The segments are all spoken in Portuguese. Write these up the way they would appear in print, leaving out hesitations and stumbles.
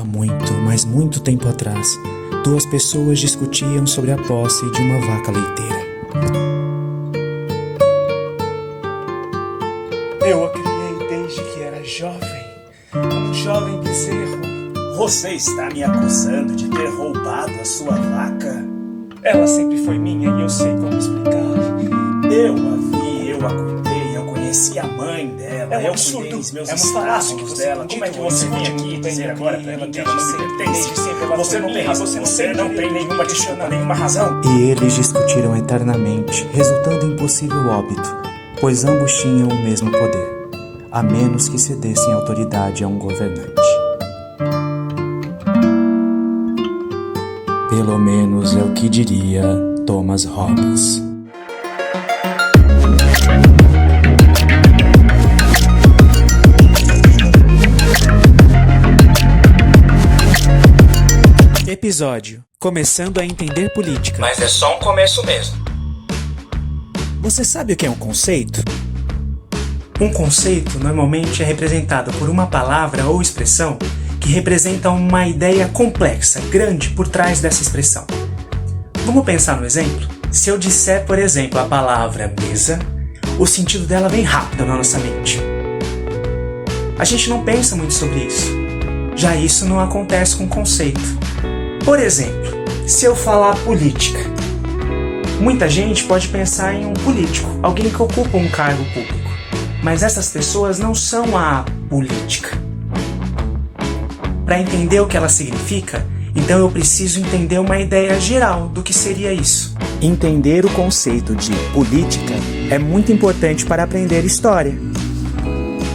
muito, mas muito tempo atrás, duas pessoas discutiam sobre a posse de uma vaca leiteira. Eu a criei desde que era jovem, um jovem bezerro. Você está me acusando de ter roubado a sua vaca? Ela sempre foi minha e eu sei como explicar. Eu a vi, eu a cuidei, eu conheci a mãe dela, É um eu absurdo, cuidei dos meus é uma falácia que escravos você dela. não Como é que dito você isso, vem muito aqui bem dizer tranquilo, agora pra mim que ela não me desde pertence? sempre ela Você foi não tem minha, razão, você não você tem não tem direito nenhuma de desculpa, questionar. nenhuma razão. E eles discutiram eternamente, resultando em possível óbito, pois ambos tinham o mesmo poder, a menos que cedessem autoridade a um governante. Pelo menos é o que diria Thomas Hobbes. Episódio: Começando a entender política. Mas é só um começo mesmo. Você sabe o que é um conceito? Um conceito normalmente é representado por uma palavra ou expressão que representa uma ideia complexa, grande por trás dessa expressão. Vamos pensar no exemplo? Se eu disser, por exemplo, a palavra mesa, o sentido dela vem rápido na nossa mente. A gente não pensa muito sobre isso. Já isso não acontece com conceito. Por exemplo, se eu falar política, muita gente pode pensar em um político, alguém que ocupa um cargo público. Mas essas pessoas não são a política. Para entender o que ela significa, então eu preciso entender uma ideia geral do que seria isso. Entender o conceito de política é muito importante para aprender história.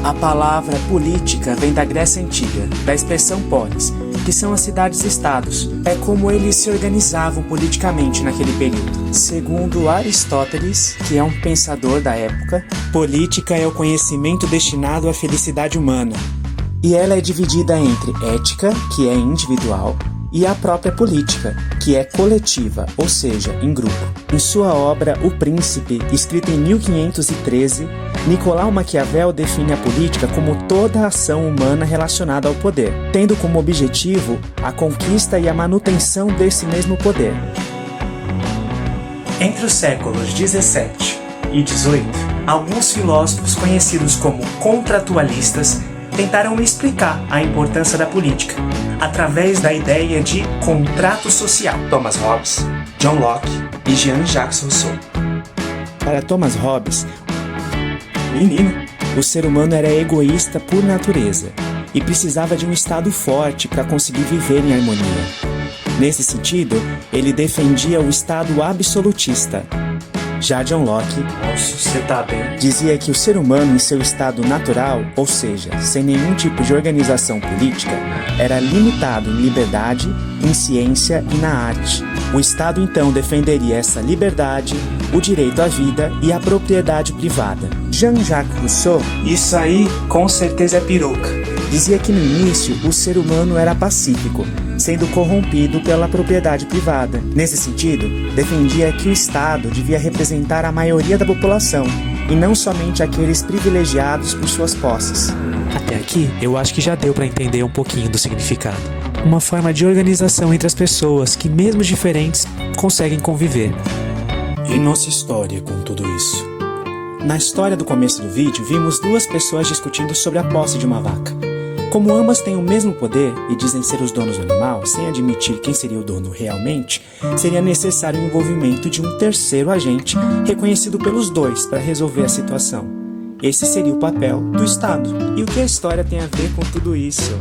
A palavra política vem da Grécia Antiga, da expressão polis, que são as cidades-estados. É como eles se organizavam politicamente naquele período. Segundo Aristóteles, que é um pensador da época, política é o conhecimento destinado à felicidade humana. E ela é dividida entre ética, que é individual, e a própria política, que é coletiva, ou seja, em grupo. Em sua obra O Príncipe, escrita em 1513, Nicolau Maquiavel define a política como toda ação humana relacionada ao poder, tendo como objetivo a conquista e a manutenção desse mesmo poder. Entre os séculos 17 e 18, alguns filósofos conhecidos como contratualistas tentaram explicar a importância da política através da ideia de contrato social. Thomas Hobbes, John Locke e Jean-Jacques Rousseau. Para Thomas Hobbes, o ser humano era egoísta por natureza e precisava de um Estado forte para conseguir viver em harmonia. Nesse sentido, ele defendia o Estado absolutista. Já John Locke Nossa, você tá bem? dizia que o ser humano em seu estado natural, ou seja, sem nenhum tipo de organização política, era limitado em liberdade, em ciência e na arte. O Estado então defenderia essa liberdade, o direito à vida e a propriedade privada. Jean-Jacques Rousseau Isso aí com certeza é peruca. dizia que no início o ser humano era pacífico, sendo corrompido pela propriedade privada. Nesse sentido, defendia que o Estado devia representar a maioria da população, e não somente aqueles privilegiados por suas posses. Até aqui, eu acho que já deu para entender um pouquinho do significado. Uma forma de organização entre as pessoas que, mesmo diferentes, conseguem conviver. E nossa história com tudo isso? Na história do começo do vídeo, vimos duas pessoas discutindo sobre a posse de uma vaca. Como ambas têm o mesmo poder e dizem ser os donos do animal, sem admitir quem seria o dono realmente, seria necessário o envolvimento de um terceiro agente reconhecido pelos dois para resolver a situação. Esse seria o papel do Estado. E o que a história tem a ver com tudo isso?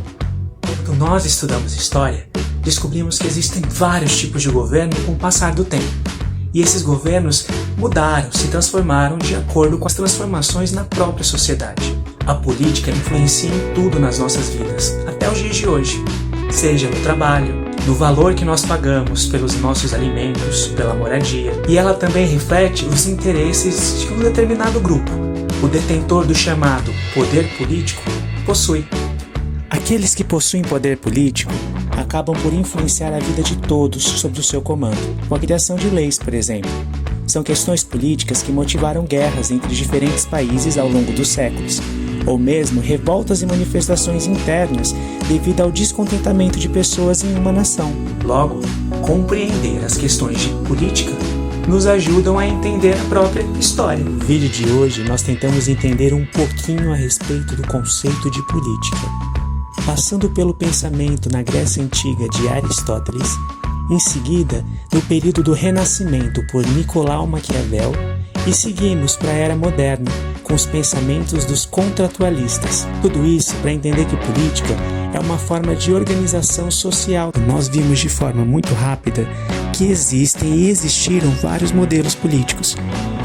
Quando nós estudamos história, descobrimos que existem vários tipos de governo com o passar do tempo. E esses governos mudaram, se transformaram de acordo com as transformações na própria sociedade. A política influencia em tudo nas nossas vidas, até os dias de hoje. Seja no trabalho, no valor que nós pagamos pelos nossos alimentos, pela moradia. E ela também reflete os interesses de um determinado grupo. O detentor do chamado poder político possui. Aqueles que possuem poder político acabam por influenciar a vida de todos sob o seu comando, com a criação de leis, por exemplo. São questões políticas que motivaram guerras entre diferentes países ao longo dos séculos, ou mesmo revoltas e manifestações internas devido ao descontentamento de pessoas em uma nação. Logo, compreender as questões de política nos ajudam a entender a própria história. No vídeo de hoje, nós tentamos entender um pouquinho a respeito do conceito de política, passando pelo pensamento na Grécia Antiga de Aristóteles, em seguida no período do Renascimento por Nicolau Maquiavel e seguimos para a Era Moderna com os pensamentos dos contratualistas. Tudo isso para entender que política é uma forma de organização social. Nós vimos de forma muito rápida que existem e existiram vários modelos políticos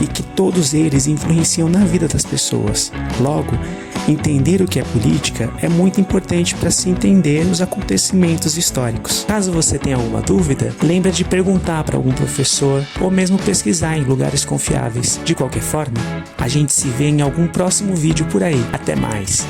e que todos eles influenciam na vida das pessoas. Logo, entender o que é política é muito importante para se entender os acontecimentos históricos. Caso você tenha alguma dúvida, lembre de perguntar para algum professor ou mesmo pesquisar em lugares confiáveis. De qualquer forma, a gente se vê em algum próximo vídeo por aí. Até mais!